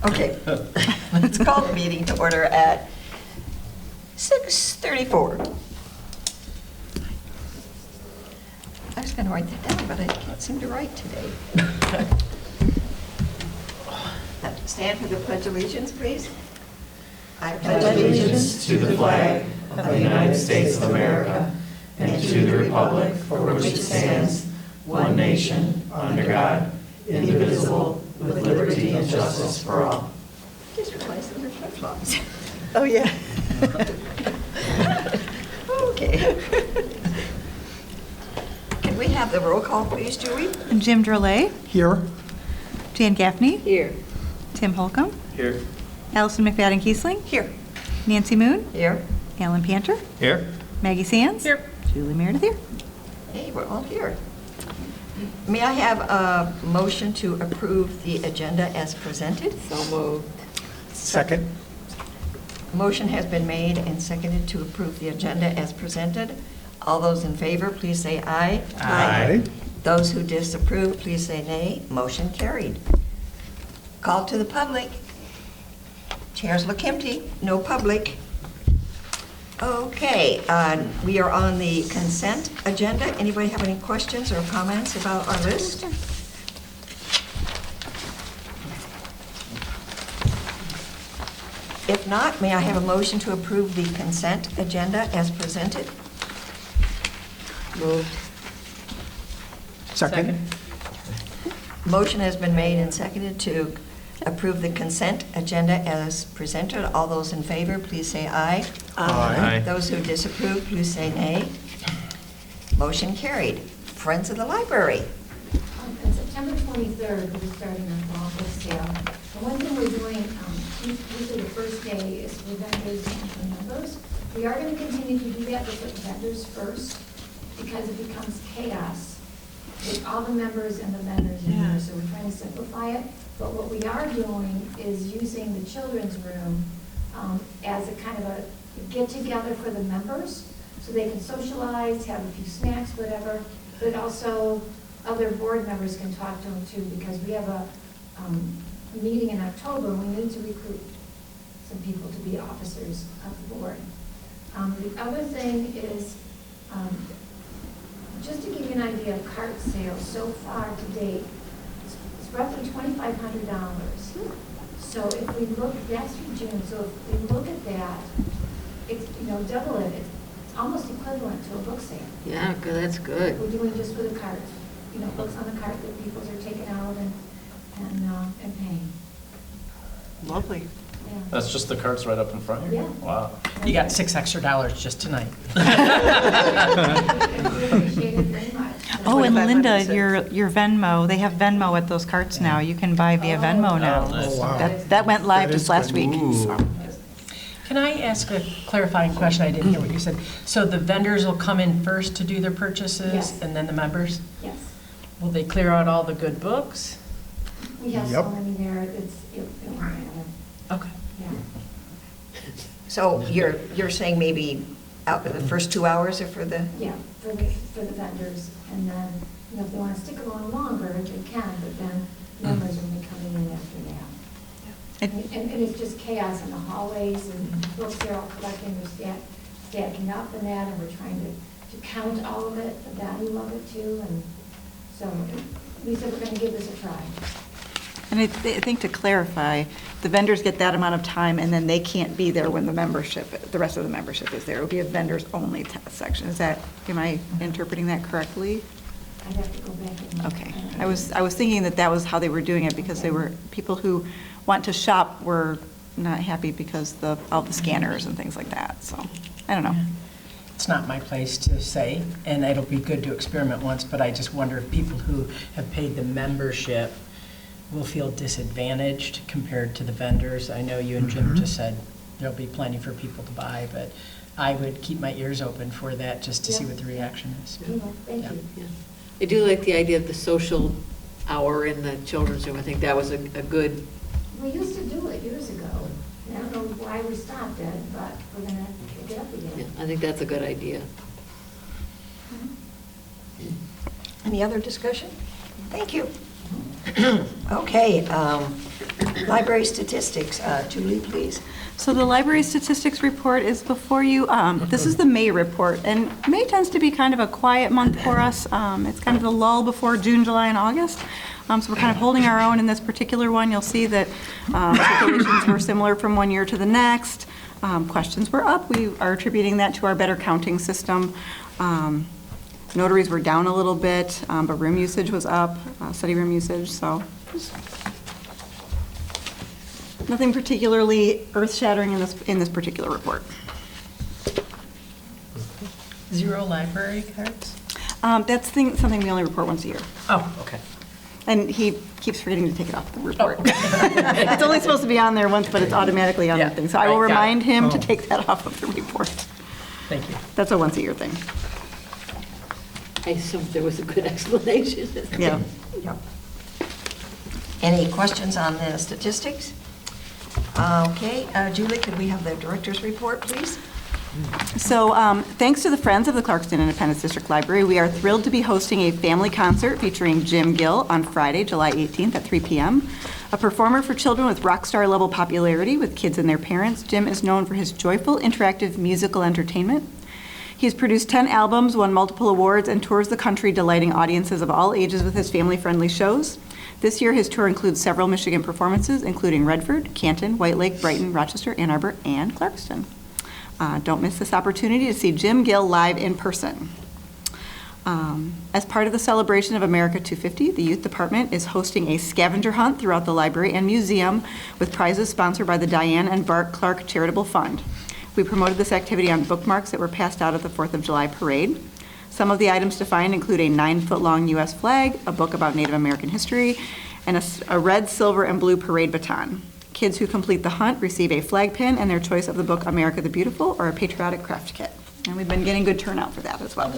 Okay, let's call the meeting to order at 6:34. I was going to write that down, but I can't seem to write today. Stand for the Pledge of Allegiance, please. I pledge allegiance to the flag of the United States of America and to the republic for which it stands, one nation, under God, indivisible, with liberty and justice for all. Just realized those are flip-flops. Oh, yeah. Okay. Can we have the roll call, please, Julie? Jim Drolet, Here. Jan Gaffney, Here. Tim Holcomb, Here. Allison McFadden Kiesling, Here. Nancy Moon, Here. Alan Panter, Here. Maggie Sands, Here. Julie Meredith here. Hey, we're all here. May I have a motion to approve the agenda as presented? So moved. Second. Motion has been made and seconded to approve the agenda as presented. All those in favor, please say aye. Aye. Those who disapprove, please say nay. Motion carried. Call to the public. Chairs look empty, no public. Okay, we are on the consent agenda. Anybody have any questions or comments about our list? If not, may I have a motion to approve the consent agenda as presented? Moved. Second. Motion has been made and seconded to approve the consent agenda as presented. All those in favor, please say aye. Aye. Those who disapprove, please say nay. Motion carried. Friends of the Library. On September 23rd, we're starting our fall book sale. The one thing we're doing, usually the first day is for vendors and for members. We are going to continue to do that with the vendors first because it becomes chaos with all the members and the vendors in there. So we're trying to simplify it. But what we are doing is using the children's room as a kind of a get-together for the members, so they can socialize, have a few snacks, whatever, but also other board members can talk to them too, because we have a meeting in October, and we need to recruit some people to be officers of the board. The other thing is, just to give you an idea of cart sales so far to date, it's roughly $2,500. So if we look, that's through June, so if we look at that, it's, double it, it's almost equivalent to a book sale. Yeah, good, that's good. We're doing just for the carts, books on the cart that people are taking out and paying. Lovely. Yeah. That's just the carts right up in front here? Yeah. Wow. You got $6 extra just tonight. Appreciate it very much. Oh, and Linda, 2,500. your Venmo, they have Venmo at those carts now. You can buy via Venmo now. nice. Oh, wow. That went live That is just last good. week. Ooh. so. Can I ask a clarifying question? I didn't hear what you said. So the vendors will come in first to do their purchases, Yes. and then the members? Yes. Will they clear out all the good books? We have Yep. so many there, it won't matter. Okay. Yeah. So you're saying maybe out of the first 2 hours are for the, Yeah, for the vendors, and then, if they want to stick around longer, they can, but then members will be coming in after that. And it's just chaos in the hallways, and books are all collecting, they're stacking up and that, and we're trying to count all of it, the value of it too, and so we said we're going to give this a try. And I think to clarify, the vendors get that amount of time, and then they can't be there when the rest of the membership is there. It will be a vendors only section. Am I interpreting that correctly? I'd have to go back and. Okay. I was thinking that was how they were doing it, because people who want to shop were not happy because all the scanners and things like that. So, I don't know. It's not my place to say, and it'll be good to experiment once, but I just wonder if people who have paid the membership will feel disadvantaged compared to the vendors. I know you and Jim just said there'll be plenty for people to buy, but I would keep my ears open for that just to see what the reaction is. Thank you. Yeah. I do like the idea of the social hour in the children's room. I think that was a good, We used to do it years ago. I don't know why we stopped it, but we're going to pick it up yeah, again. I think that's a good idea. any other discussion? Thank you. Okay, library statistics. Julie, please. So the library statistics report is before you. This is the May report, and May tends to be kind of a quiet month for us. It's kind of the lull before June, July, and August. So we're kind of holding our own in this particular one. You'll see that circulations were similar from one year to the next. Questions were up. We are attributing that to our better counting system. Notaries were down a little bit, but room usage was up, study room usage, so nothing particularly earth-shattering in this particular report. 0 library cards? That's something we only report once a year. Oh, okay. And he keeps forgetting to take it off the report. It's only supposed to be on there once, but it's automatically on the thing. So I will Right, got it. remind him to take that off of the report. Thank you. That's a once-a-year thing. I assumed there was a good explanation. Yeah. Yep. Any questions on the statistics? Okay, Julie, could we have the director's report, please? So thanks to the Friends of the Clarkston Independence District Library, we are thrilled to be hosting a family concert featuring Jim Gill on Friday, July 18th at 3 p.m. A performer for children with rock star level popularity with kids and their parents, Jim is known for his joyful, interactive musical entertainment. He has produced 10 albums, won multiple awards, and tours the country delighting audiences of all ages with his family-friendly shows. This year, his tour includes several Michigan performances, including Redford, Canton, White Lake, Brighton, Rochester, Ann Arbor, and Clarkston. Don't miss this opportunity to see Jim Gill live in person. As part of the celebration of America 250, the Youth Department is hosting a scavenger hunt throughout the library and museum with prizes sponsored by the Diane and Bart Clark Charitable Fund. We promoted this activity on bookmarks that were passed out at the 4th of July parade. Some of the items to find include a 9-foot-long U.S. flag, a book about Native American history, and a red, silver, and blue parade baton. Kids who complete the hunt receive a flag pin and their choice of the book America the Beautiful or a patriotic craft kit. And we've been getting good turnout for that as well.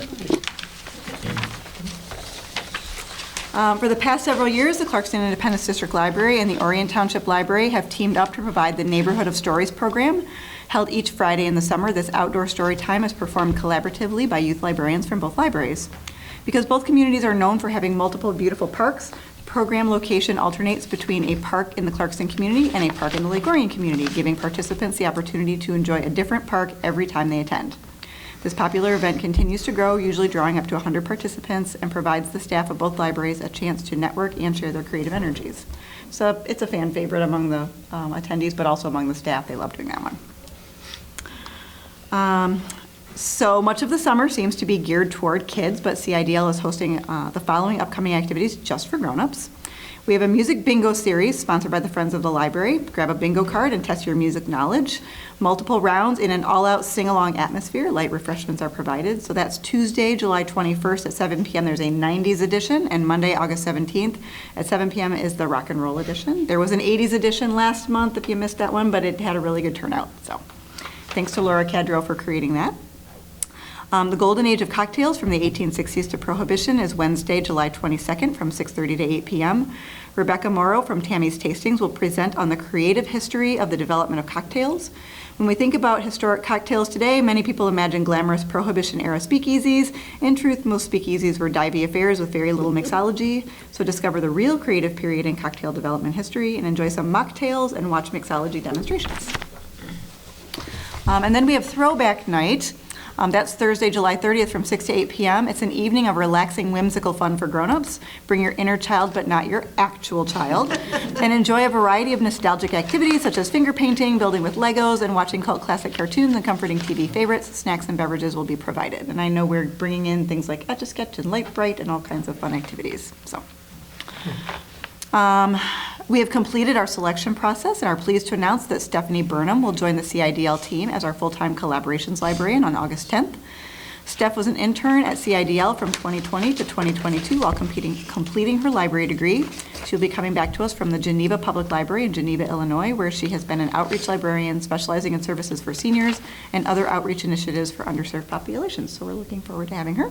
For the past several years, the Clarkston Independence District Library and the Orient Township Library have teamed up to provide the Neighborhood of Stories program. Held each Friday in the summer, this outdoor story time is performed collaboratively by youth librarians from both libraries. Because both communities are known for having multiple beautiful parks, the program location alternates between a park in the Clarkston community and a park in the Lake Orion community, giving participants the opportunity to enjoy a different park every time they attend. This popular event continues to grow, usually drawing up to 100 participants, and provides the staff of both libraries a chance to network and share their creative energies. So it's a fan favorite among the attendees, but also among the staff. They love doing that one. So much of the summer seems to be geared toward kids, but CIDL is hosting the following upcoming activities just for grown-ups. We have a music bingo series sponsored by the Friends of the Library. Grab a bingo card and test your music knowledge. Multiple rounds in an all-out sing-along atmosphere. Light refreshments are provided. So that's Tuesday, July 21st at 7 p.m. There's a 90s edition, and Monday, August 17th at 7 p.m. is the rock and roll edition. There was an 80s edition last month if you missed that one, but it had a really good turnout. So thanks to Laura Cadro for creating that. The golden age of cocktails from the 1860s to Prohibition is Wednesday, July 22nd from 6:30 to 8 p.m. Rebecca Morrow from Tammy's Tastings will present on the creative history of the development of cocktails. When we think about historic cocktails today, many people imagine glamorous Prohibition-era speakeasies. In truth, most speakeasies were divey affairs with very little mixology. So discover the real creative period in cocktail development history and enjoy some mocktails and watch mixology demonstrations. And then we have Throwback Night. That's Thursday, July 30th from 6 to 8 p.m. It's an evening of relaxing, whimsical fun for grown-ups. Bring your inner child, but not your actual child, and enjoy a variety of nostalgic activities such as finger painting, building with Legos, and watching cult classic cartoons and comforting TV favorites. Snacks and beverages will be provided. And I know we're bringing in things like Etch-a-Sketch and Light Bright and all kinds of fun activities. So. We have completed our selection process and are pleased to announce that Stephanie Burnham will join the CIDL team as our full-time collaborations librarian on August 10th. Steph was an intern at CIDL from 2020 to 2022 while completing her library degree. She'll be coming back to us from the Geneva Public Library in Geneva, Illinois, where she has been an outreach librarian specializing in services for seniors and other outreach initiatives for underserved populations. So we're looking forward to having her.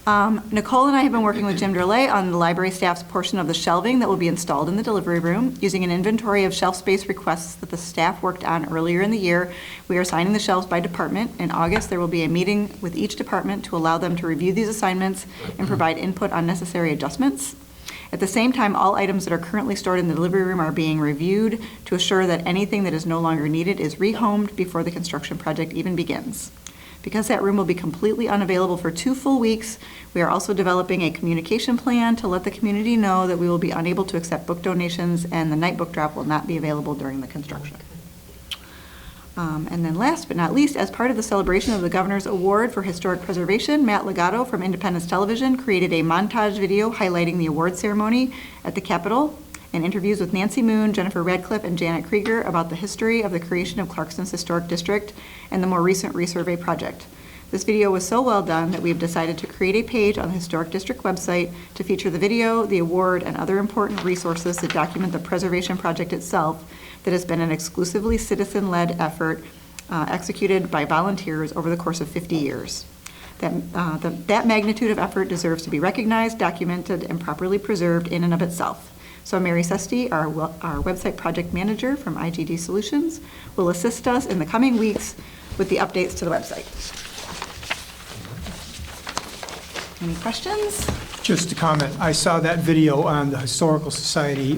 Nicole and I have been working with Jim Durley on the library staff's portion of the shelving that will be installed in the delivery room. Using an inventory of shelf space requests that the staff worked on earlier in the year, we are assigning the shelves by department. In August, there will be a meeting with each department to allow them to review these assignments and provide input on necessary adjustments. At the same time, all items that are currently stored in the delivery room are being reviewed to assure that anything that is no longer needed is rehomed before the construction project even begins. Because that room will be completely unavailable for 2 full weeks, we are also developing a communication plan to let the community know that we will be unable to accept book donations and the night book drop will not be available during the construction. And then last but not least, as part of the celebration of the Governor's Award for Historic Preservation, Matt Legato from Independence Television created a montage video highlighting the award ceremony at the Capitol and interviews with Nancy Moon, Jennifer Radcliffe, and Janet Krieger about the history of the creation of Clarkston's Historic District and the more recent resurvey project. This video was so well done that we have decided to create a page on the Historic District website to feature the video, the award, and other important resources that document the preservation project itself that has been an exclusively citizen-led effort executed by volunteers over the course of 50 years. That magnitude of effort deserves to be recognized, documented, and properly preserved in and of itself. So Mary Sesti, our website project manager from IGD Solutions, will assist us in the coming weeks with the updates to the website. Any questions? Just a comment, I saw that video on the Historical Society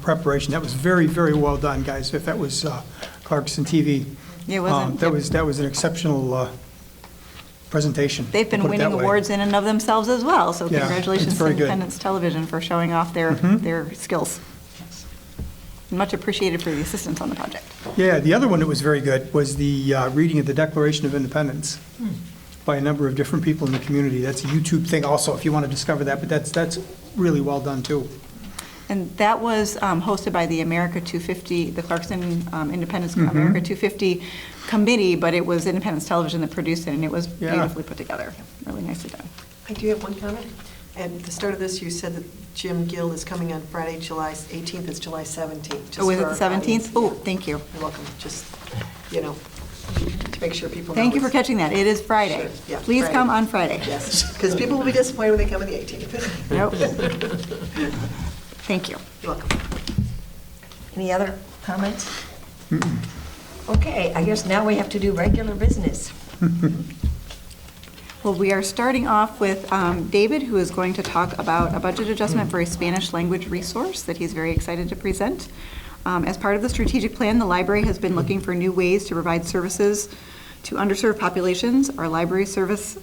preparation. That was very, very well done, guys. If that was Clarkston TV. Yeah, it wasn't. That was an exceptional presentation. They've been to put it winning that way. awards in and of themselves as well, so Yeah, congratulations it's to very good. Independence Television for showing off their skills. Much appreciated for the assistance on the project. Yeah, the other one that was very good was the reading of the Declaration of Independence by a number of different people in the community. That's a YouTube thing also, if you want to discover that, but that's really well done, too. And that was hosted by the America 250, the Clarkston Independence America 250 committee, but it was Independence Television that produced it, and it was Yeah. beautifully put together. Really nicely done. I do have one comment. At the start of this, you said that Jim Gill is coming on Friday, July 18th. It's July 17th. just Oh, is for it our the 17th? audience. Oh, Yeah. thank you. You're welcome. Just, to make sure people know. Thank you for it's- catching that. It is Friday. Sure, yeah, Please Friday. come on Friday. Yes, because people will be disappointed when they come on the 18th. Nope. Thank you. You're welcome. Any other comments? Okay, I guess now we have to do regular business. Well, we are starting off with David, who is going to talk about a budget adjustment for a Spanish language resource that he's very excited to present. As part of the strategic plan, the library has been looking for new ways to provide services to underserved populations. Our library service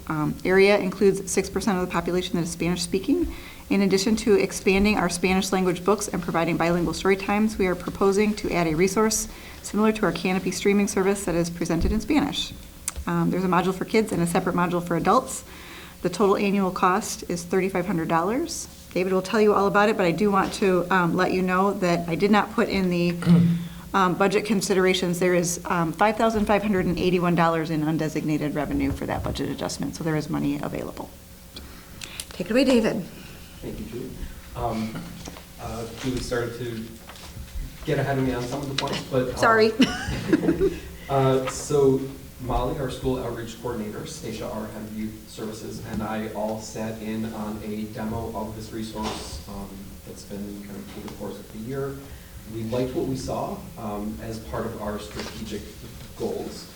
area includes 6% of the population that is Spanish-speaking. In addition to expanding our Spanish language books and providing bilingual story times, we are proposing to add a resource similar to our Canopy streaming service that is presented in Spanish. There's a module for kids and a separate module for adults. The total annual cost is $3,500. David will tell you all about it, but I do want to let you know that I did not put in the budget considerations. There is $5,581 in undesignated revenue for that budget adjustment, so there is money available. Take it away, David. Thank you, Julie. Julie started to get ahead of me on some of the points, but. Sorry. So Molly, our school outreach coordinator, Stacia, our head of youth services, and I all sat in on a demo of this resource that's been kind of through the course of the year. We liked what we saw as part of our strategic goals.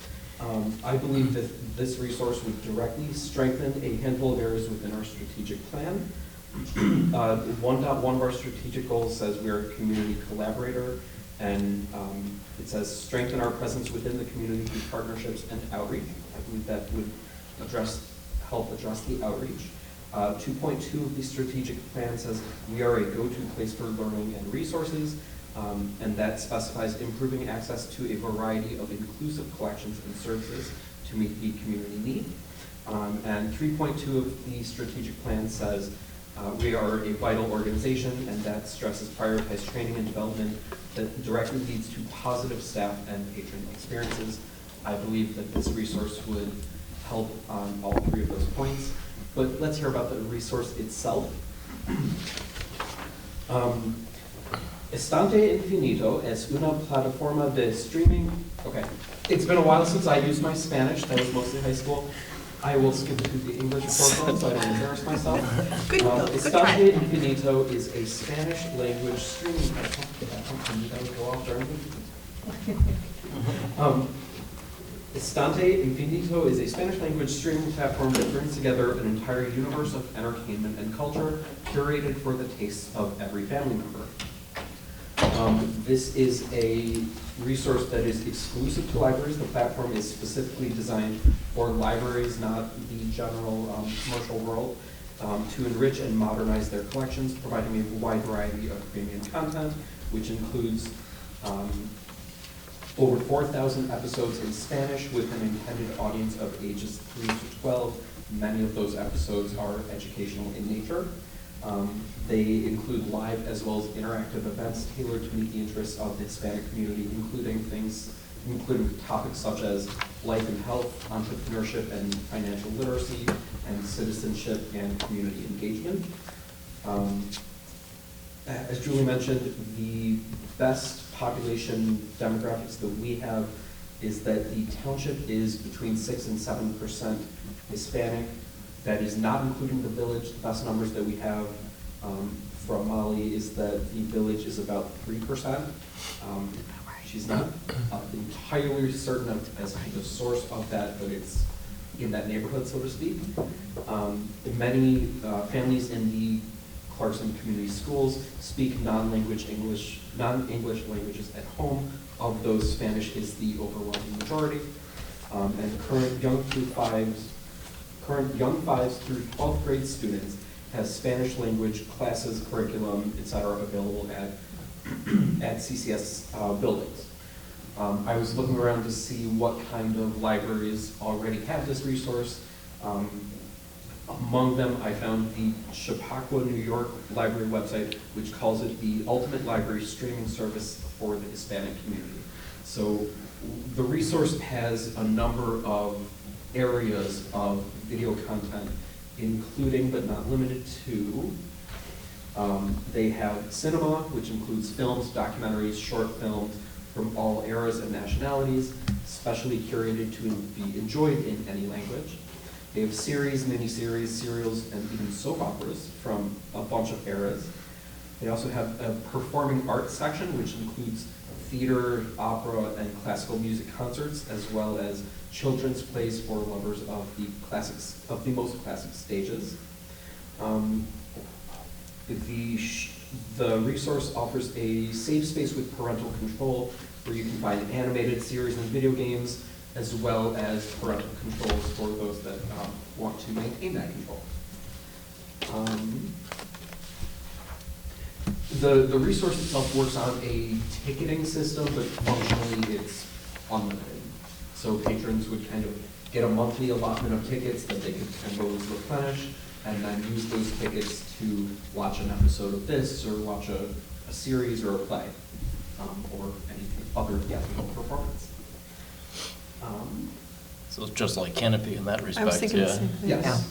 I believe that this resource would directly strengthen a handful of areas within our strategic plan. 1.1 of our strategic goals says we are a community collaborator, and it says strengthen our presence within the community through partnerships and outreach. I believe that would help address the outreach. 2.2 of the strategic plan says we are a go-to place for learning and resources, and that specifies improving access to a variety of inclusive collections and services to meet the community need. And 3.2 of the strategic plan says we are a vital organization, and that stresses prioritized training and development that directly leads to positive staff and patron experiences. I believe that this resource would help on all three of those points. But let's hear about the resource itself. Estante Infinito es una plataforma de streaming. Okay, it's been a while since I used my Spanish. That was mostly high school. I will skip to the English report so I don't embarrass myself. Estante Infinito is a Spanish language streaming platform. That would go off during Estante Infinito is a Spanish language streaming platform that brings together an entire universe of entertainment and culture curated for the tastes of every family member. This is a resource that is exclusive to libraries. The platform is specifically designed for libraries, not the general commercial world, to enrich and modernize their collections, providing a wide variety of premium content, which includes over 4,000 episodes in Spanish with an intended audience of ages 3 to 12. Many of those episodes are educational in nature. They include live as well as interactive events tailored to meet the interests of the Hispanic community, including topics such as life and health, entrepreneurship and financial literacy, and citizenship and community engagement. As Julie mentioned, the best population demographics that we have is that the township is between 6 and 7% Hispanic. That is not including the village. The best numbers that we have from Molly is that the village is about 3%. She's not entirely certain as to the source of that, but it's in that neighborhood, so to speak. Many families in the Clarkston community schools speak non-English languages at home. Of those, Spanish is the overwhelming majority. And current young 5s through 12th grade students has Spanish language classes, curriculum, etc. available at CCS buildings. I was looking around to see what kind of libraries already have this resource. Among them, I found the Chappaqua, New York library website, which calls it the ultimate library streaming service for the Hispanic community. So the resource has a number of areas of video content, including but not limited to, they have cinema, which includes films, documentaries, short films from all eras and nationalities, specially curated to be enjoyed in any language. They have series, miniseries, serials, and even soap operas from a bunch of eras. They also have a performing arts section, which includes theater, opera, and classical music concerts, as well as children's plays for lovers of the classics, of the most classic stages. The resource offers a safe space with parental control, where you can find animated series and video games, as well as parental controls for those that want to maintain that control. The resource itself works on a ticketing system, but functionally it's unlimited. So patrons would kind of get a monthly allotment of tickets that they could always replenish, and then use those tickets to watch an episode of this, or watch a series or a play, or any other theatrical performance. So it's just like Canopy in that respect, thinking the same thing. Yes.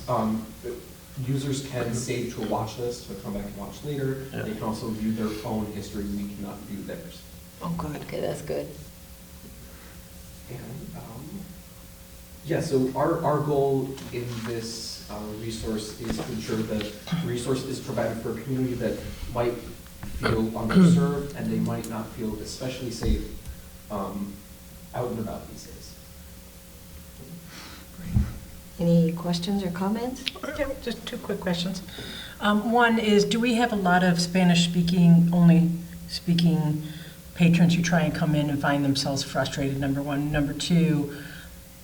Users can save to a watch list to come back and watch later. Yeah. They can also view their own history. We cannot view theirs. Oh, good. Okay, that's good. And, yeah, so our goal in this resource is to ensure that the resource is provided for a community that might feel underserved, and they might not feel especially safe out and about these days. Any questions or comments? Yeah, just two quick questions. One is, do we have a lot of only speaking patrons who try and come in and find themselves frustrated, number one? Number two,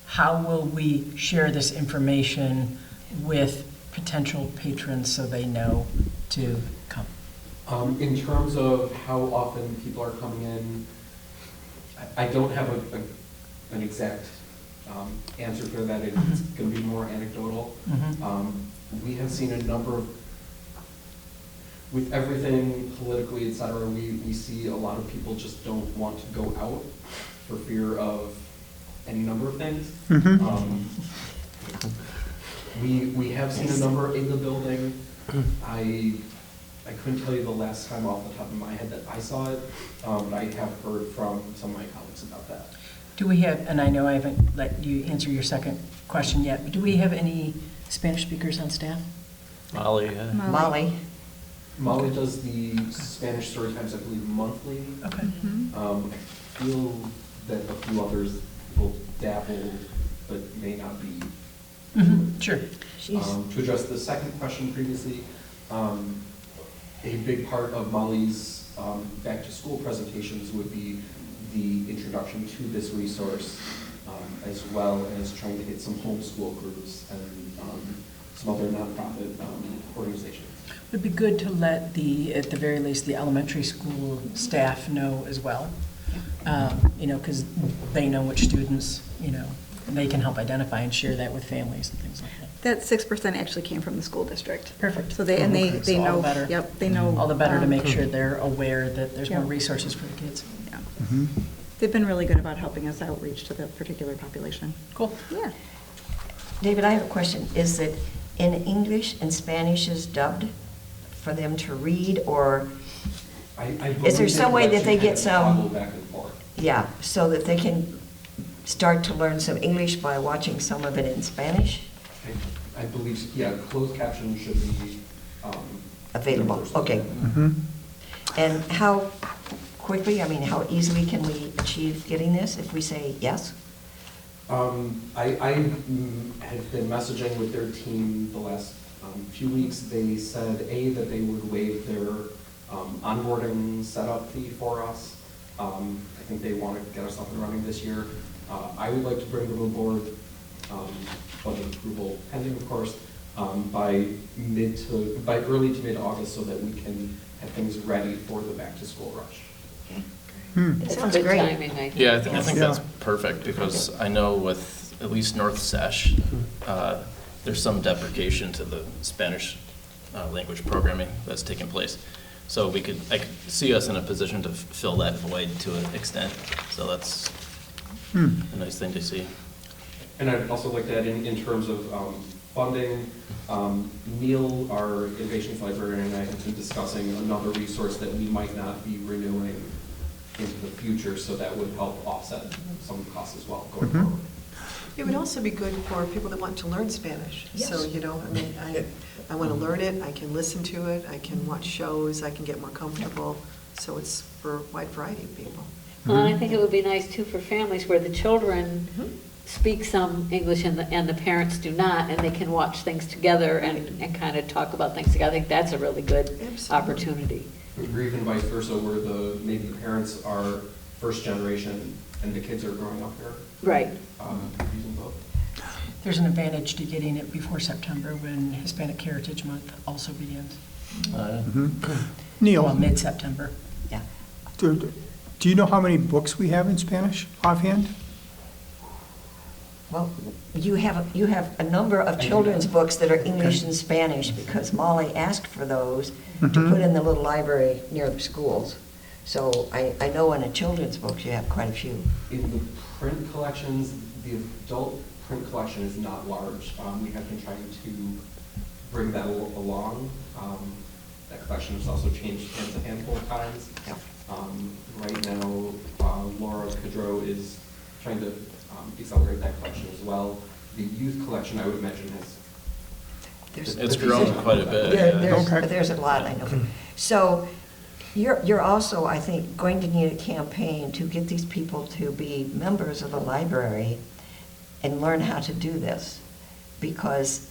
how will we share this information with potential patrons so they know to come? In terms of how often people are coming in, I don't have an exact answer for that. It's going to be more anecdotal. We have seen a number of, with everything politically, et cetera, we see a lot of people just don't want to go out for fear of any number of things. We have seen a number in the building. I couldn't tell you the last time off the top of my head that I saw it, but I have heard from some of my colleagues about that. Do we have, and I know I haven't let you answer your second question yet, but do we have any Spanish speakers on staff? Molly, yeah. Molly. Molly does the Spanish story times, I believe, monthly. Okay. I feel that a few others will dabble, but may not be. Sure. To address the second question previously, A big part of Molly's back-to-school presentations would be the introduction to this resource, as well as trying to hit some homeschool groups and some other nonprofit organizations. It would be good to let at the very least, the elementary school staff know as well. Because they know which students, they can help identify and share that with families and things like that. That 6% actually came from the school district. Perfect. So they So all know, the better. yep, they know. All the better to make sure they're aware that there's more Yeah. resources for the kids. Yeah. Mhm. They've been really good about helping us outreach to the particular population. Cool. Yeah. David, I have a question. Is it in English and Spanish is dubbed for them to read, or, I Is there some way that they get some- Toggle back and forth. yeah, so that they can start to learn some English by watching some of it in Spanish? I believe, yeah, closed caption should be Available, okay. Mhm. And how quickly, how easily can we achieve getting this if we say yes? I have been messaging with their team the last few weeks. They said, that they would waive their onboarding setup fee for us. I think they want to get us up and running this year. I would like to bring them aboard, budget approval pending, of course, by early to mid-August, so that we can have things ready for the back-to-school rush. Hmm. It sounds Good great. timing, I think. Yeah, I think Yeah. that's perfect, because I know with at least North Sesh, there's some deprecation to the Spanish language programming that's taking place. So I could see us in a position to fill that void to an extent, so that's a nice thing to see. And I'd also like to add in terms of funding, Neil, our innovations librarian, and I have been discussing another resource that we might not be renewing into the future, so that would help offset some costs as well going forward. It would also be good for people that want to learn Spanish. So, Yes. I want to learn it, I can listen to it, I can watch shows, I can get more comfortable. So it's for a wide variety of people. Well, and I think it would be nice too for families where the children speak some English and the parents do not, and they can watch things together and kind of talk about things together. I think that's a really good Absolutely. opportunity. Or even vice versa, where maybe the parents are first generation and the kids are growing up here, Right. using both. There's an advantage to getting it before September when Hispanic Heritage Month also begins. Mhm. Well, Neil, mid-September. Yeah. do you know how many books we have in Spanish offhand? Well, you have a number of children's books that are English and Spanish, because Molly asked for those to put in the little library near the schools. So I know in the children's books you have quite a few. In the print collections, the adult print collection is not large. We have been trying to bring that along. That collection has also changed hands a handful of times. Yeah. Right now, Laura Cadro is trying to accelerate that collection as well. The youth collection, I would imagine, It's grown quite a bit. Yeah. Okay. There's a lot, I know. So you're also, I think, going to need a campaign to get these people to be members of the library and learn how to do this, because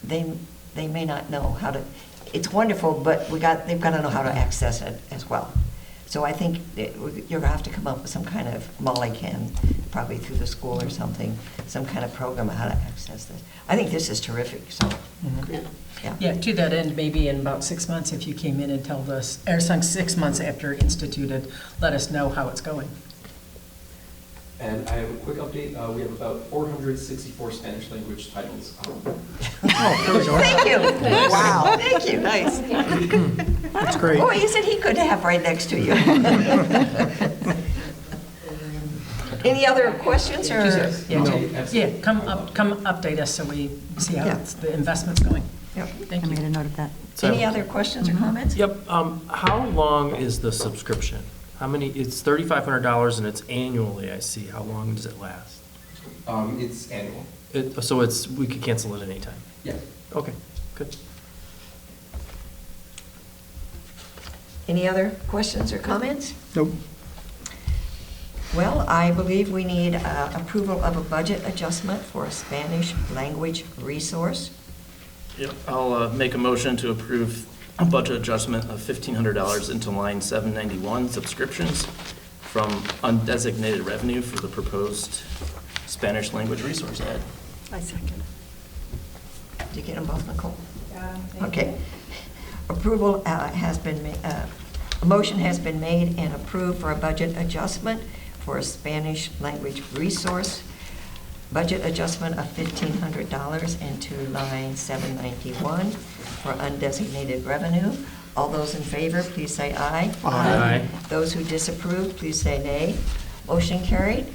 they may not know how to. It's wonderful, but they've got to know how to access it as well. So I think you're going to have to come up with some kind of, Molly can, probably through the school or something, some kind of program on how to access this. I think this is terrific, so, Yeah. yeah. Yeah, to that end, maybe in about 6 months, if you came in and told us, or 6 months after instituted, let us know how it's going. And I have a quick update. We have about 464 Spanish language titles. Thank you. Wow. Thank you, nice. That's great. Boy, isn't he good to have right next to you? Any other questions, or? Yeah, No. yeah, come update us so we see how Yeah. the investment's going. Yep. Thank I made you. a note of that. Any other questions or comments? Yep, how long is the subscription? It's $3,500 and it's annually, I see. How long does it last? It's annual. So we could cancel it anytime? Yeah. Okay, good. Any other questions or comments? Nope. Well, I believe we need approval of a budget adjustment for a Spanish language resource. Yep, I'll make a motion to approve a budget adjustment of $1,500 into line 791 subscriptions from undesignated revenue for the proposed Spanish language resource ad. I second. Did you get them both, Nicole? Okay. Approval has been, a motion has been made and approved for a budget adjustment for a Spanish language resource. Budget adjustment of $1,500 into line 791 for undesignated revenue. All those in favor, please say aye. Aye. Those who disapprove, please say nay. Motion carried.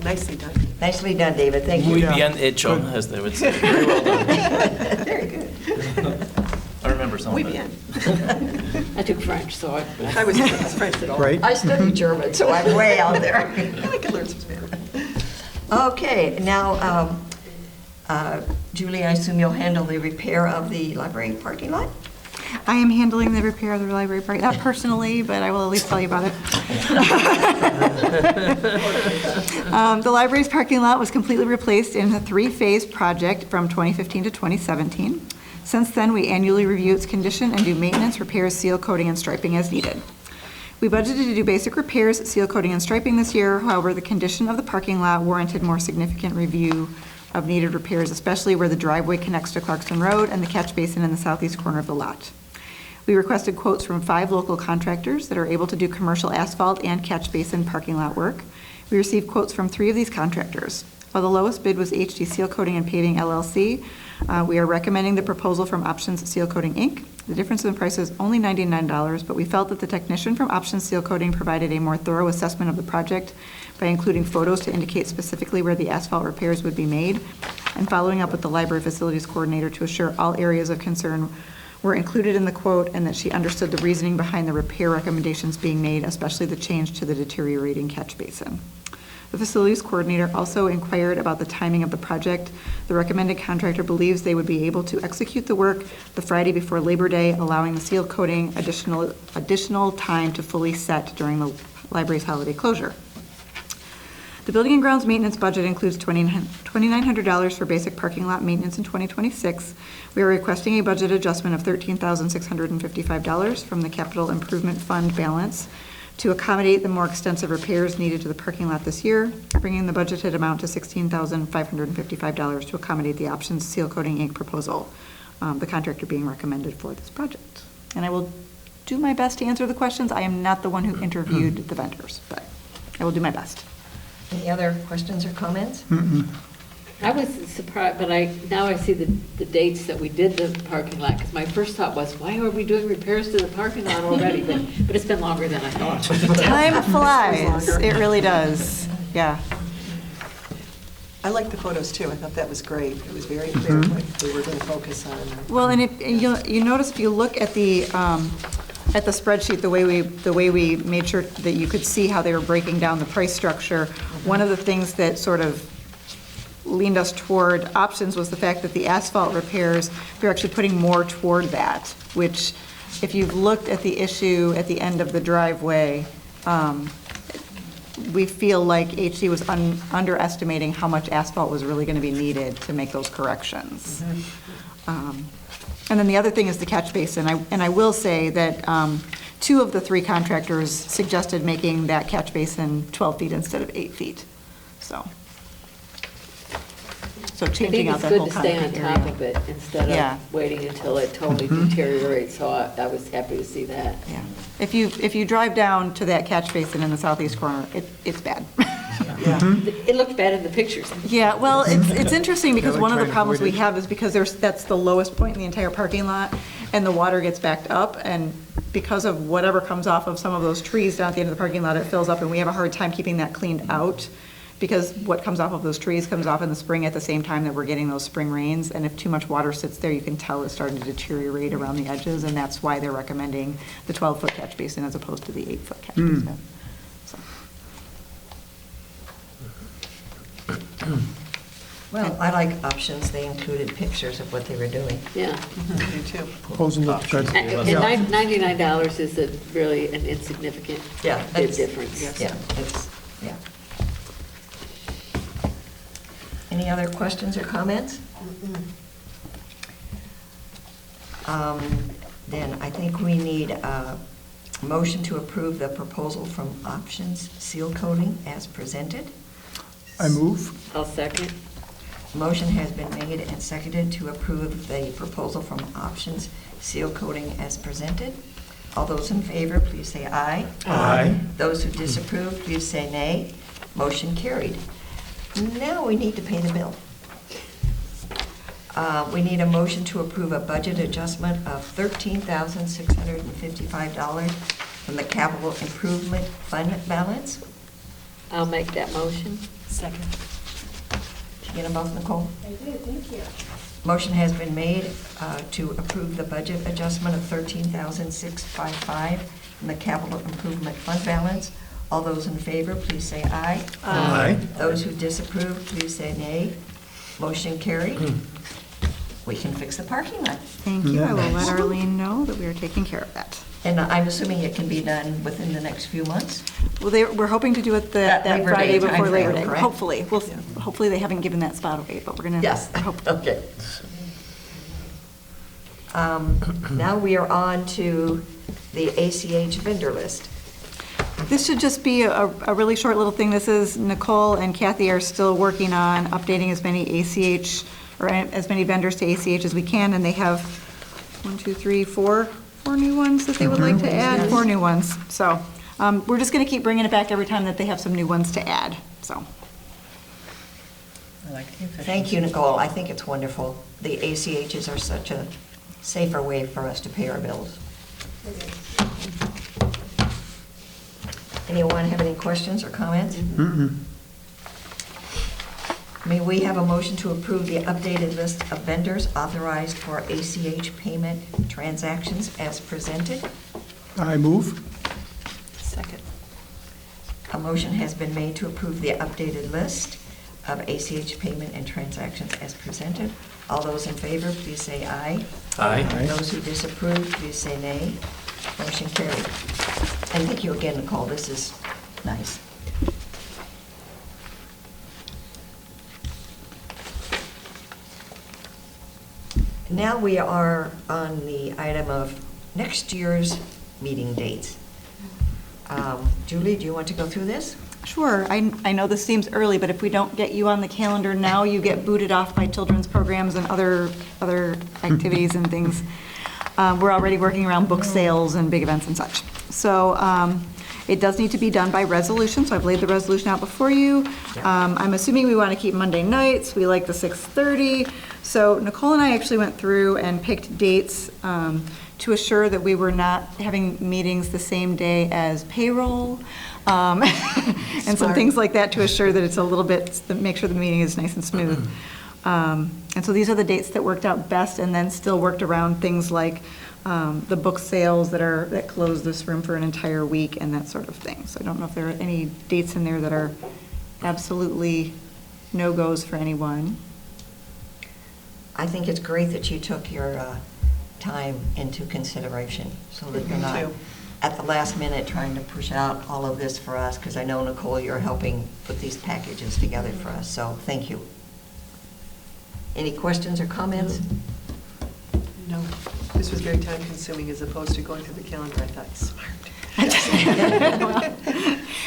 Nicely done. Nicely done, David, thank you. Muy bien hecho, as they would say. Very well done. Very good. I remember some Muy of it. bien. I took French, so I was French at all. Right? I studied German, so I'm way out there. I could learn some Spanish. Okay, now, Julie, I assume you'll handle the repair of the library parking lot? I am handling the repair of the library park, not personally, but I will at least tell you about it. The library's parking lot was completely replaced in a 3-phase project from 2015 to 2017. Since then, we annually review its condition and do maintenance, repairs, seal coating, and striping as needed. We budgeted to do basic repairs, seal coating, and striping this year. However, the condition of the parking lot warranted more significant review of needed repairs, especially where the driveway connects to Clarkston Road and the catch basin in the southeast corner of the lot. We requested quotes from 5 local contractors that are able to do commercial asphalt and catch basin parking lot work. We received quotes from 3 of these contractors. While the lowest bid was HD Seal Coating and Paving LLC, we are recommending the proposal from Options Seal Coating, Inc. The difference in price is only $99, but we felt that the technician from Options Seal Coating provided a more thorough assessment of the project by including photos to indicate specifically where the asphalt repairs would be made, and following up with the library facilities coordinator to assure all areas of concern were included in the quote and that she understood the reasoning behind the repair recommendations being made, especially the change to the deteriorating catch basin. The facilities coordinator also inquired about the timing of the project. The recommended contractor believes they would be able to execute the work the Friday before Labor Day, allowing the seal coating additional time to fully set during the library's holiday closure. The building and grounds maintenance budget includes $2,900 for basic parking lot maintenance in 2026. We are requesting a budget adjustment of $13,655 from the capital improvement fund balance to accommodate the more extensive repairs needed to the parking lot this year, bringing the budgeted amount to $16,555 to accommodate the Options Seal Coating, Inc. proposal, the contractor being recommended for this project. And I will do my best to answer the questions. I am not the one who interviewed the vendors, but I will do my best. Any other questions or comments? I was surprised, but now I see the dates that we did the parking lot, because my first thought was, why are we doing repairs to the parking lot already? But it's been longer than I thought. Time flies. It really does. Yeah. I like the photos too. I thought that was great. It was very clear what they were going to focus on. Well, and you notice if you look at the spreadsheet, the way we made sure that you could see how they were breaking down the price structure, one of the things that sort of leaned us toward options was the fact that the asphalt repairs, we're actually putting more toward that, which if you've looked at the issue at the end of the driveway, we feel like HD was underestimating how much asphalt was really going to be needed to make those corrections. And then the other thing is the catch basin. And I will say that 2 of the 3 contractors suggested making that catch basin 12 feet instead of 8 feet. So changing out that whole concrete area. I think it's good to stay on top of it instead of waiting until it totally deteriorates, so I was happy to see that. Yeah. If you drive down to that catch basin in the southeast corner, it's bad. It looked bad in the pictures. Yeah, well, it's interesting because one of the problems we have is because that's the lowest point in the entire parking lot, and the water gets backed up, and because of whatever comes off of some of those trees down at the end of the parking lot, it fills up, and we have a hard time keeping that cleaned out, because what comes off of those trees comes off in the spring at the same time that we're getting those spring rains, and if too much water sits there, you can tell it's starting to deteriorate around the edges, and that's why they're recommending the 12-foot catch basin as opposed to the 8-foot catch basin. So. Well, I like options. They included pictures of what they were doing. Yeah. I do too. Proposal looked good. And $99 is really an insignificant bid difference. Yeah, yeah. Any other questions or comments? Then I think we need a motion to approve the proposal from Options Seal Coating as presented. I move. I'll second. Motion has been made and seconded to approve the proposal from Options Seal Coating as presented. All those in favor, please say aye. Aye. Those who disapprove, please say nay. Motion carried. Now we need to pay the bill. We need a motion to approve a budget adjustment of $13,655 from the capital improvement fund balance. I'll make that motion. Second. Did you get them both, Nicole? I did, thank you. Motion has been made to approve the budget adjustment of $13,655 from the capital improvement fund balance. All those in favor, please say aye. Aye. Those who disapprove, please say nay. Motion carried. We can fix the parking lot. Thank you. I will let Arlene know that we are taking care of that. And I'm assuming it can be done within the next few months? Well, we're hoping to do it That that Labor Friday Day before timeframe, Labor Day. correct? Hopefully. Hopefully they haven't given that spot away, but we're going to. Yes, okay. Now we are on to the ACH vendor list. This should just be a really short little thing. This is Nicole and Kathy are still working on updating as many ACH, or as many vendors to ACH as we can, and they have 4 new ones that they would like to add, 4 new ones. So we're just going to keep bringing it back every time that they have some new ones to add, so. I like the efficiency. Thank you, Nicole. I think it's wonderful. The ACHs are such a safer way for us to pay our bills. Anyone have any questions or comments? May we have a motion to approve the updated list of vendors authorized for ACH payment transactions as presented? I move. Second. A motion has been made to approve the updated list of ACH payment and transactions as presented. All those in favor, please say aye. Aye. Those who disapprove, please say nay. Motion carried. And thank you again, Nicole. This is nice. Now we are on the item of next year's meeting dates. Julie, do you want to go through this? Sure. I know this seems early, but if we don't get you on the calendar now, you get booted off by children's programs and other activities and things. We're already working around book sales and big events and such. So it does need to be done by resolution, so I've laid the resolution out before you. I'm assuming we want to keep Monday nights. We like the 6:30. So Nicole and I actually went through and picked dates to assure that we were not having meetings the same day as payroll, and some things like that to assure that it's a little bit, make sure the meeting is nice and smooth. And so these are the dates that worked out best, and then still worked around things like the book sales that close this room for an entire week and that sort of thing. So I don't know if there are any dates in there that are absolutely no-goes for anyone. I think it's great that you took your time into consideration so that you're not at the last minute trying to push out all of this for us, because I know, Nicole, you're helping put these packages together for us, so thank you. Any questions or comments? No, this was very time consuming as opposed to going through the calendar. I thought, smart.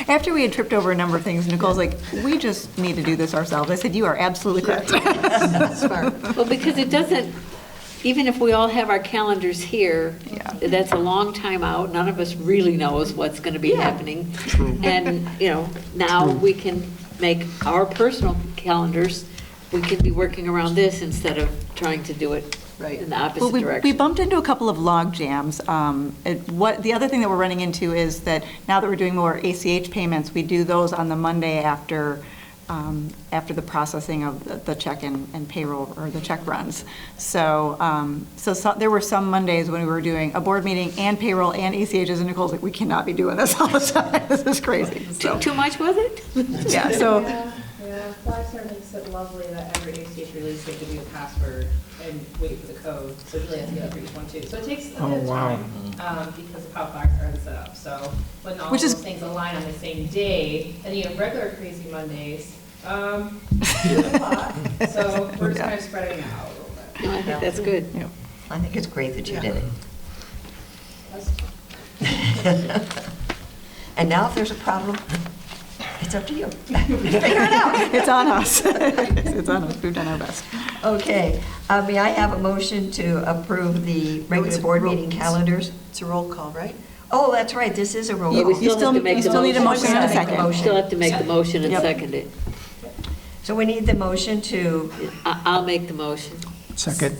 After we had tripped over a number of things, Nicole's like, we just need to do this ourselves. I said, you are absolutely correct. Smart. Well, because it doesn't, even if we all have our calendars here, Yeah. that's a long time out. None of us really knows what's going to be happening. And, now we can make our personal calendars, we can be working around this instead of trying to do it in the opposite Well, we direction. bumped into a couple of log jams. The other thing that we're running into is that now that we're doing more ACH payments, we do those on the Monday after the processing of the check and payroll, or the check runs. So there were some Mondays when we were doing a board meeting and payroll and ACHs, and Nicole's like, we cannot be doing this all the time. This is crazy. So, Too much, was it? yeah, so. Yeah, Flagshare makes it lovely that every ACH release they give you a password and wait for the code, so Julie has to get it for each one too. So it takes a bit of time because of how Flagshare is set up. So when all those things align on the same day, and you have regular crazy Mondays, it's a lot. So we're just kind of spreading it out a little bit. No, I think that's good. Yeah. I think it's great that you did it. And now if there's a problem, it's up to you. Figure it out. It's on us. It's on us. We've done our best. Okay, may I have a motion to approve the it's regular a board roll- meeting calendars? It's a roll call, right? Oh, that's right, this is a roll Yeah, we call. still have to make you the still need a motion. motion and a Make the second. motion. Still have to make the motion and Yep. second it. So we need the motion to, I'll make the motion. Second.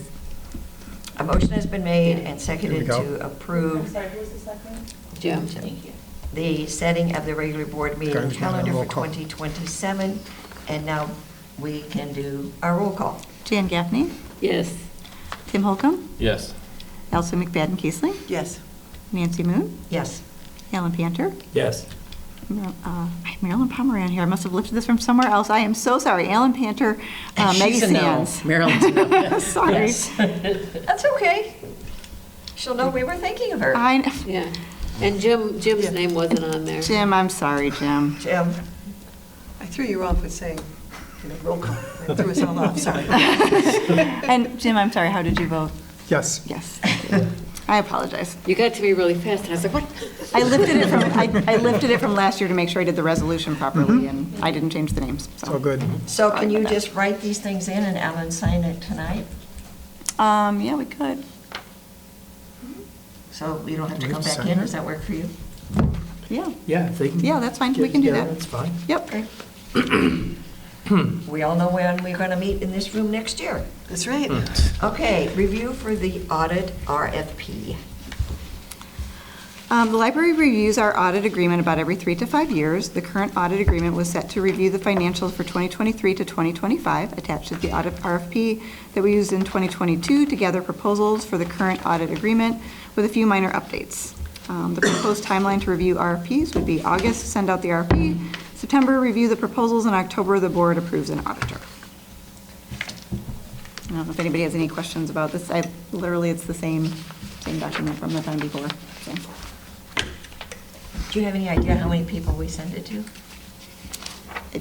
a motion has been made and Here seconded we go. to I'm approve sorry, who was the second? Jim? Thank you. the setting of the regular board meeting Guys, now calendar roll for call. 2027. And now we can do our roll call. Jan Gaffney, Yes. Tim Holcomb, Yes. Elsa McFadden Keesling, Yes. Nancy Moon, Yes. Alan Panter, Yes. Marilyn Pomeroy on here. I must have lifted this from somewhere else. I am so sorry. Alan Panter, Maggie She's a no. Sands. Marilyn's a no. Sorry. Yes. That's okay. She'll know we were thinking of her. Yeah. And Jim's name wasn't on there. Jim, I'm sorry, Jim. Jim, I threw you off with saying, roll call. I threw us all off, sorry. And Jim, I'm sorry. How did you vote? Yes. Yes. Thank you. I apologize. You got to me really fast, and I was like, what? I lifted it from last year to make sure I did the resolution properly, and I didn't change the names. It's all good. so can you just write these things in and Alan sign it tonight? Yeah, we could. So we don't have to Do we come have to back sign in, it? does that work for you? Yeah. Yeah, if they can. Yeah, that's fine. get We can do together, that. That's fine. Yep. We all know when we're going to meet in this room next year. That's right. Okay, review for the audit RFP. The library reviews our audit agreement about every 3 to 5 years. The current audit agreement was set to review the financials for 2023 to 2025, attached to the audit RFP that we used in 2022 to gather proposals for the current audit agreement with a few minor updates. The proposed timeline to review RFPs would be August, send out the RFP, September, review the proposals, and October, the board approves an auditor. I don't know if anybody has any questions about this. Literally, it's the same document from the time before. So. Do you have any idea how many people we send it to?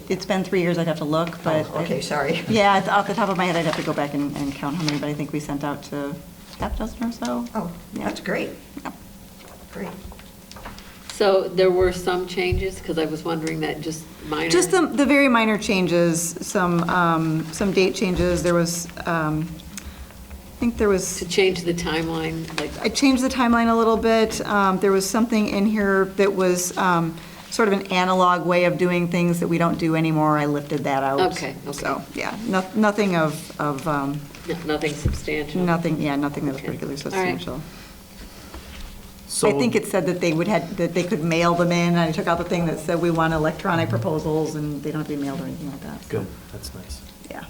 It's been 3 years, I'd have to look, but. Oh, okay, sorry. Yeah, off the top of my head, I'd have to go back and count how many, but I think we sent out to half dozen or so. Oh, Yeah. that's great. Yeah. Great. So there were some changes, because I was wondering that just minor. Just the very minor changes, some date changes. There was, I think there was. To change the timeline, like. I changed the timeline a little bit. There was something in here that was sort of an analog way of doing things that we don't do anymore. I lifted that out. Okay. So, yeah, nothing of, Nothing substantial. nothing that was Okay. particularly All right. substantial. So I think it said that that they could mail them in, and I took out the thing that said we want electronic proposals, and they don't have to be mailed or anything like that. So, Good, that's nice. Yeah.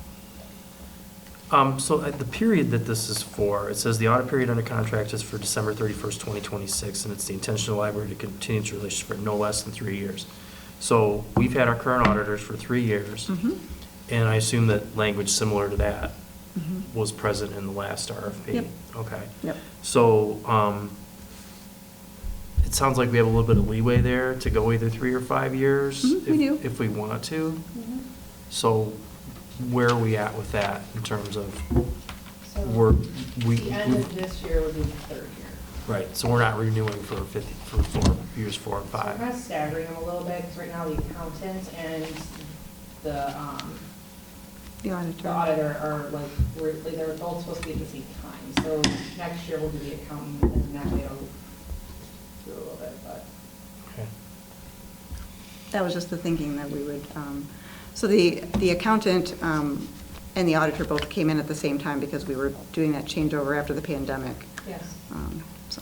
So the period that this is for, it says the audit period under contract is for December 31st, 2026, and it's the intention of the library to continue its relationship for no less than 3 years. So we've had our current auditors for 3 years, Mhm. and I assume that language similar to that Mhm. was present in the last RFP? Yep. Okay. Yep. So it sounds like we have a little bit of leeway there to go either 3 or 5 years. Mhm, we do. If we want to. So where are we at with that in terms of, So we. the end of this year would be the third year. Right, so we're not renewing for years 4 and So we're 5. kind of staggering them a little bit, because right now the accountant and the The auditor. the auditor are they're both supposed to be at the same time. So next year we'll do the accountant, and that way it'll do a little bit, but. Okay. That was just the thinking that we would, so the accountant and the auditor both came in at the same time because we were doing that changeover after the pandemic. Yes. So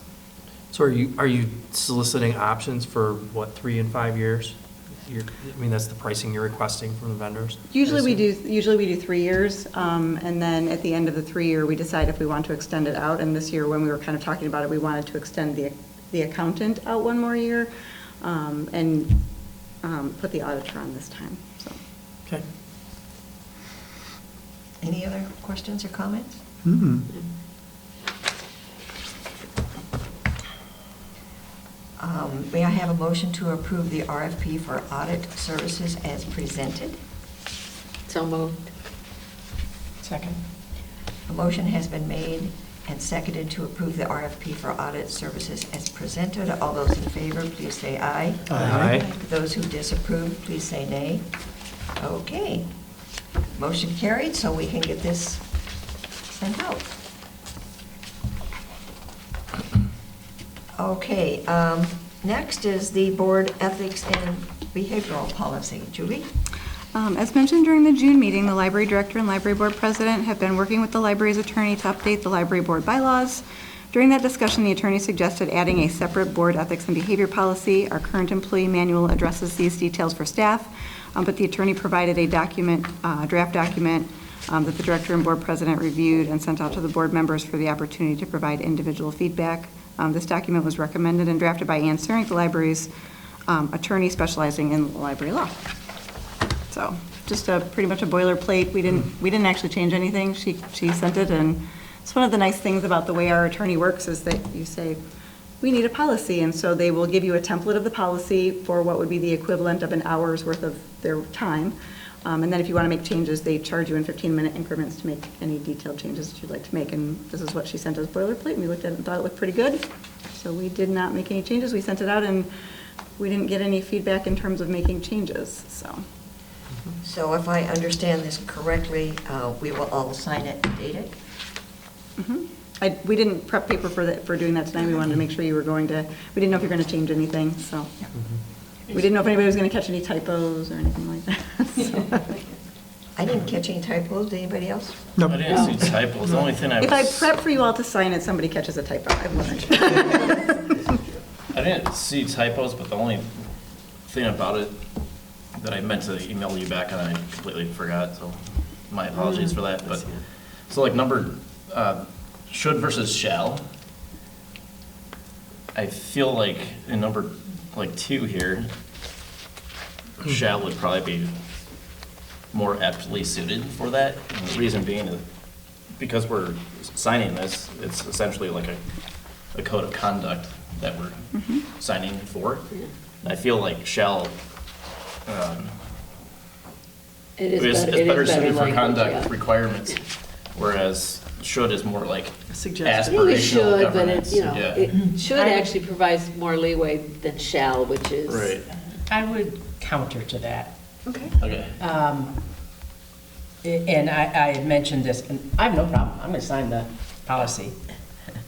So are you soliciting options for, 3 and 5 years? I mean, that's the pricing you're requesting from the vendors? Usually we do 3 years, and then at the end of the 3-year, we decide if we want to extend it out. And this year, when we were kind of talking about it, we wanted to extend the accountant out 1 more year, and put the auditor on this time, so. Okay. Any other questions or comments? Mm-mm. May I have a motion to approve the RFP for audit services as presented? So moved. Second. A motion has been made and seconded to approve the RFP for audit services as presented. All those in favor, please say aye. Aye. Those who disapprove, please say nay. Okay. Motion carried, so we can get this sent out. Okay, next is the board ethics and behavioral policy. Julie? As mentioned during the June meeting, the library director and library board president have been working with the library's attorney to update the library board bylaws. During that discussion, the attorney suggested adding a separate board ethics and behavior policy. Our current employee manual addresses these details for staff, but the attorney provided a document, draft document, that the director and board president reviewed and sent out to the board members for the opportunity to provide individual feedback. This document was recommended and drafted by Ann Sarink, the library's attorney specializing in library law. So just pretty much a boilerplate. We didn't actually change anything. She sent it, and it's one of the nice things about the way our attorney works is that you say, we need a policy, and so they will give you a template of the policy for what would be the equivalent of an hour's worth of their time. And then if you want to make changes, they charge you in 15-minute increments to make any detailed changes that you'd like to make. And this is what she sent as boilerplate, and we looked at it and thought it looked pretty good. So we did not make any changes. We sent it out, and we didn't get any feedback in terms of making changes, so. So if I understand this correctly, we will all sign it and date it? We didn't prep paper for doing that tonight. We wanted to make sure you were going to, we didn't know if you were going to change anything, so. We didn't know if anybody was going to catch any typos or anything like that. So. I didn't catch any typos. Did anybody else? No. I didn't see typos. The only thing I was... If I prep for you all to sign it, somebody catches a typo. I've learned. I didn't see typos, but the only thing about it that I meant to email you back and I completely forgot, so my apologies for that. But so like number should versus shall, I feel like in number like 2 here, shall would probably be more aptly suited for that. And the reason being is because we're signing this, it's essentially like a code of conduct that we're signing for. I feel like shall is better suited for conduct requirements, whereas should is more like Suggestion. Really aspirational should, but governance. it should actually provides more leeway than shall, which is. Right. I would counter to that. Okay. Okay. And I had mentioned this, and I have no problem, I'm going to sign the policy,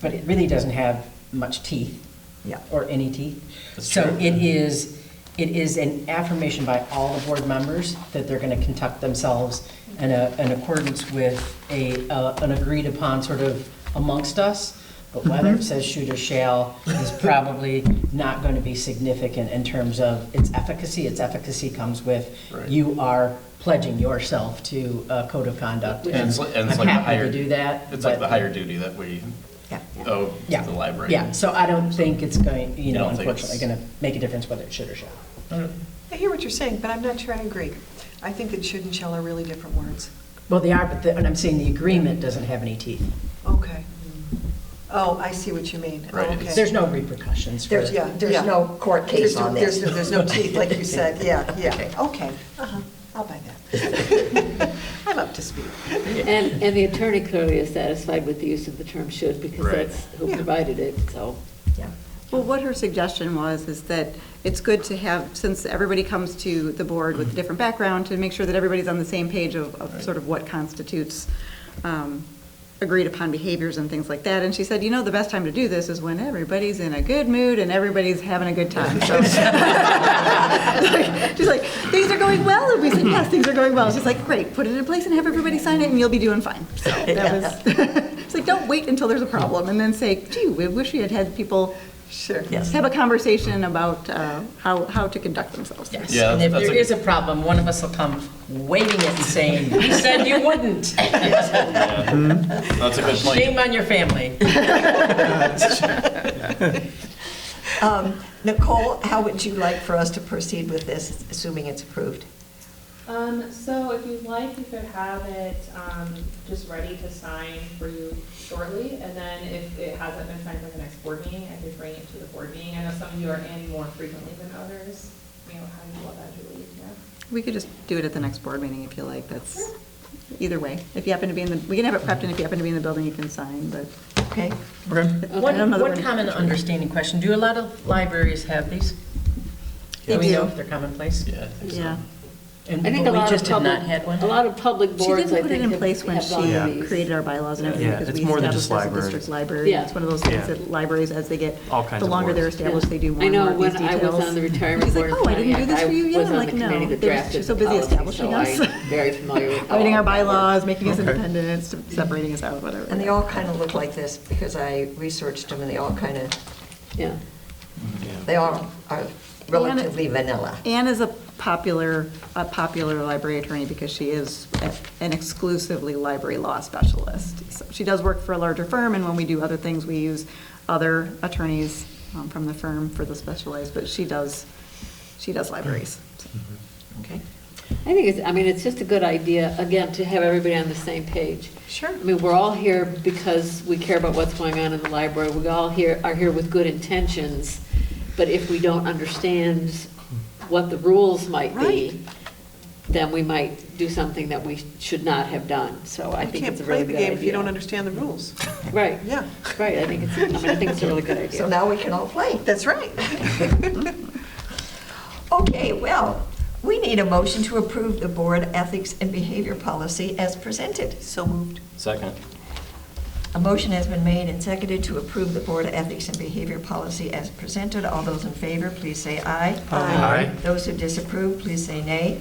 but it really doesn't have much teeth. Yeah. Or any teeth. That's So true. it is an affirmation by all the board members that they're going to conduct themselves in accordance with an agreed upon sort of amongst us. But whether it says should or shall is probably not going to be significant in terms of its efficacy. Its efficacy comes with Right. you are pledging yourself to a code of conduct. And it's like I'm the happy higher, to do that. it's like but- the higher duty that we owe Yeah. to the library. Yeah, so I don't think it's going, You don't think unfortunately, it's- going to make a difference whether it should or shall. I hear what you're saying, but I'm not sure I agree. I think that should and shall are really different words. Well, they are, but and I'm saying the agreement doesn't have any teeth. Okay. Oh, I see what you mean. Oh, Right. okay. There's no repercussions for. There's, Yeah, there's yeah. no court case on this. There's no teeth, like you said, yeah. Okay, I'll buy that. I'm up to speed. And the attorney clearly is satisfied with the use of the term should because Right. that's who Yeah. provided it, so. Yeah. Well, what her suggestion was is that it's good to have, since everybody comes to the board with a different background, to make sure that everybody's on the same page of sort of what constitutes agreed upon behaviors and things like that. And she said, the best time to do this is when everybody's in a good mood and everybody's having a good time. So she's like, things are going well. And we said, yes, things are going well. She's like, great, put it in place and have everybody sign it and you'll be doing fine. So that was, it's like, don't wait until there's a problem and then say, gee, we wish we had had people Sure. have a conversation about how to conduct themselves. Yes, Yeah, and if that's there is a problem, one of us will come waving it and saying, we said you wouldn't. Yeah. That's a good point. Shame on your family. Nicole, how would you like for us to proceed with this, assuming it's approved? So if you'd like, you could have it just ready to sign for you shortly, and then if it hasn't been signed for the next board meeting, I could bring it to the board meeting. I know some of you are in more frequently than others. How do you feel about that, Julie? Yeah. We could just do it at the next board meeting if you like. That's either way. If you happen to be in the, we can have it prepped, and if you happen to be in the building, you can sign. But Okay? Okay. One common understanding question, do a lot of libraries have these? They Do we know do. if they're commonplace? Yeah, I think so. Yeah. And I think a but we lot of just have public, not had one? a lot of public She boards, didn't I put it think, in have place when gone she to these. created our bylaws and everything, Yeah, because it's we more than established just as a libraries. district library. Yeah. It's one of those things Yeah. that libraries, as they get, All kinds the of longer they're boards. established, they do more I and more know of when these I details. was on the retirement She's board like, of oh, I didn't do Pontiac, this for you I yet? was I'm on like, the no. committee that They're drafted so the busy policy, establishing so us. I'm very familiar with how Writing all our that works. bylaws, making us Okay. independent, separating us out, whatever. And they all kind of look like this, because I researched them, and they all kind of, Yeah. they all are relatively vanilla. Anne is a popular library attorney because she is an exclusively library law specialist. So she does work for a larger firm, and when we do other things, we use other attorneys from the firm for the specialized, but she does libraries. Okay? I think it's just a good idea, again, to have everybody on the same page. Sure. I mean, we're all here because we care about what's going on in the library. We all are here with good intentions, but if we don't understand what the rules might be, Right. then we might do something that we should not have done. So I think it's a really You good can't play the idea. game if you don't understand the rules. Right. Yeah. Right, I think it's a really good idea. So now we can all play. That's right. Okay, well, we need a motion to approve the board ethics and behavior policy as presented. So moved. Second. A motion has been made and seconded to approve the board ethics and behavior policy as presented. All those in favor, please say aye. Aye. Those who disapprove, please say nay.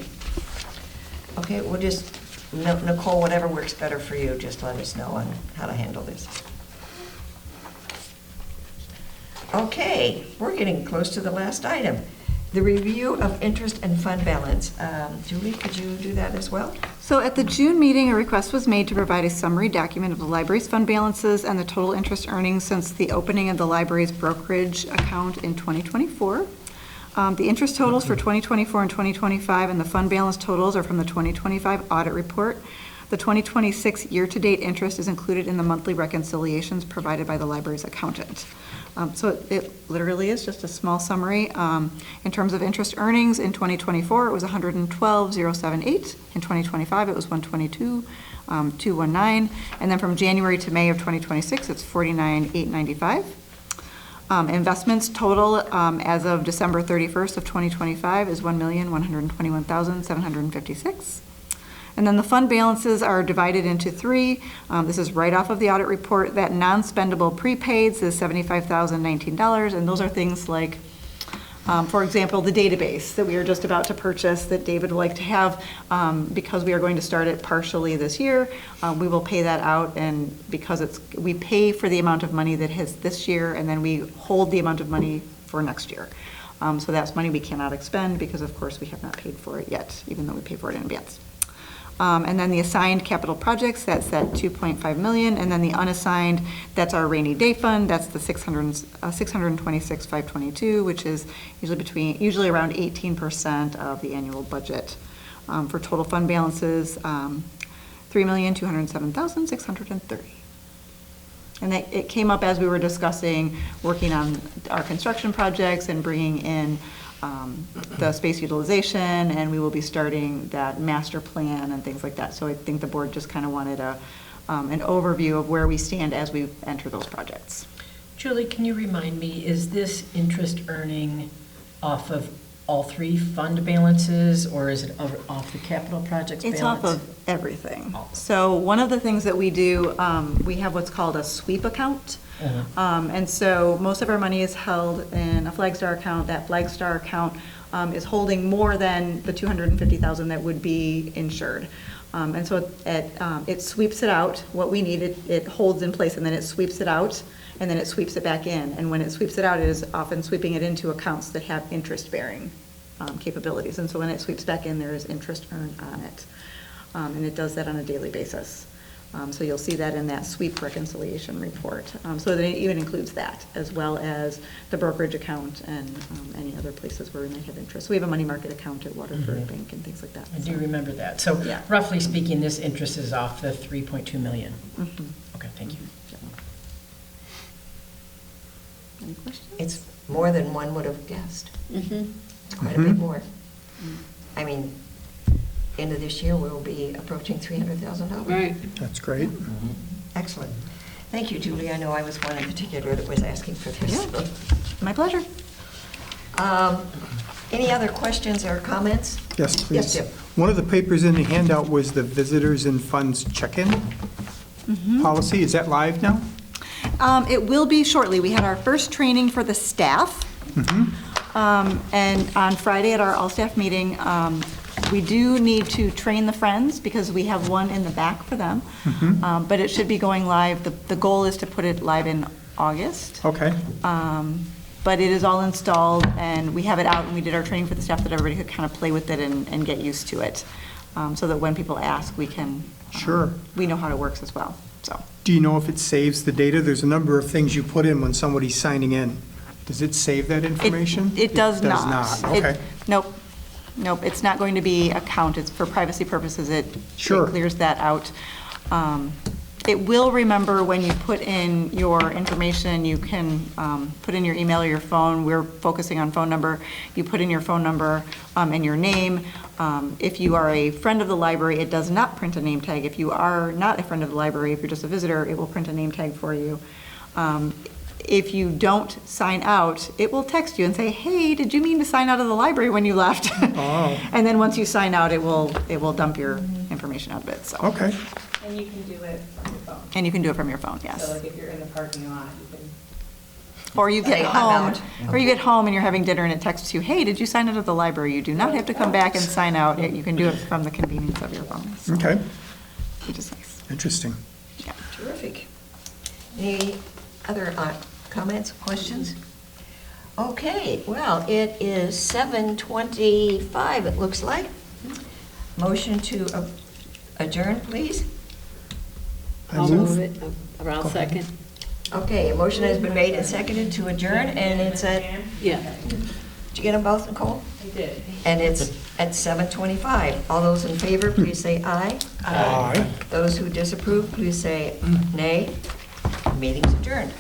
Okay, we'll just, Nicole, whatever works better for you, just let us know on how to handle this. Okay, we're getting close to the last item. The review of interest and fund balance. Julie, could you do that as well? So at the June meeting, a request was made to provide a summary document of the library's fund balances and the total interest earnings since the opening of the library's brokerage account in 2024. The interest totals for 2024 and 2025 and the fund balance totals are from the 2025 audit report. The 2026 year-to-date interest is included in the monthly reconciliations provided by the library's accountant. So it literally is just a small summary. In terms of interest earnings, in 2024, it was $112,078. In 2025, it was $122,219. And then from January to May of 2026, it's $49,895. Investments total as of December 31st of 2025 is $1,121,756. And then the fund balances are divided into three. This is right off of the audit report. That non-spendable prepaids is $75,019, and those are things like, for example, the database that we are just about to purchase that David would like to have, because we are going to start it partially this year. We will pay that out, and because we pay for the amount of money that has this year, and then we hold the amount of money for next year. So that's money we cannot expend because, of course, we have not paid for it yet, even though we pay for it in advance. And then the assigned capital projects, that's at $2.5 million, and then the unassigned, that's our rainy day fund, that's the $626,522, which is usually around 18% of the annual budget. For total fund balances, $3,207,630. And it came up as we were discussing working on our construction projects and bringing in the space utilization, and we will be starting that master plan and things like that. So I think the board just kind of wanted an overview of where we stand as we enter those projects. Julie, can you remind me, is this interest earning off of all three fund balances, or is it off the capital projects balance? It's off of everything. So one of the things that we do, we have what's called a sweep account. And so most of our money is held in a Flagstar account. That Flagstar account is holding more than the $250,000 that would be insured. And so it sweeps it out, what we need, it holds in place, and then it sweeps it out, and then it sweeps it back in. And when it sweeps it out, it is often sweeping it into accounts that have interest-bearing capabilities. And so when it sweeps back in, there is interest earned on it. And it does that on a daily basis. So you'll see that in that sweep reconciliation report. So that it even includes that, as well as the brokerage account and any other places where we might have interest. So we have a money market account at Waterford Bank and things like that. I do remember that. So Yeah. roughly speaking, this interest is off the $3.2 million. Mhm. Okay, thank you. Any questions? It's more than one would have guessed. Mhm. It's quite a bit more. I mean, end of this year, we'll be approaching $300,000. Right. That's great. Excellent. Thank you, Julie. I know I was one in particular that was asking for this. Yeah. My pleasure. Any other questions or comments? Yes, please. Yes, Jim. One of the papers in the handout was the visitors and funds check-in policy. Is that live now? It will be shortly. We had our first training for the staff. And on Friday at our all-staff meeting, we do need to train the friends because we have one in the back for them. But it should be going live. The goal is to put it live in August. Okay. But it is all installed, and we have it out, and we did our training for the staff that everybody could kind of play with it and get used to it, so that when people ask, we can, Sure. we know how it works as well, so. Do you know if it saves the data? There's a number of things you put in when somebody's signing in. Does it save that information? It does not. Does not, okay. Nope, it's not going to be a count, it's for privacy purposes, it Sure. clears that out. It will remember when you put in your information, you can put in your email or your phone. We're focusing on phone number. You put in your phone number and your name. If you are a friend of the library, it does not print a name tag. If you are not a friend of the library, if you're just a visitor, it will print a name tag for you. If you don't sign out, it will text you and say, hey, did you mean to sign out of the library when you left? Oh. And then once you sign out, it will dump your information out of it, so. Okay. And you can do it from your phone. And you can do it from your phone, yes. So like if you're in the parking lot, you can. Or you Say, get "I'm home, out." or you get home and you're having dinner and it texts you, hey, did you sign out of the library? You do not have to come back and sign out. You can do it from the convenience of your phone. So, Okay. which is nice. Interesting. Yeah. Terrific. Any other comments, questions? Okay, well, it is 7:25, it looks like. Motion to adjourn, please. I'll move it, or I'll second. Okay, a motion has been made and seconded to adjourn, and it's at, Yeah. did you get them both, Nicole? I did. And it's at 7:25. All those in favor, please say aye. Aye. Those who disapprove, please say nay. Meeting's adjourned.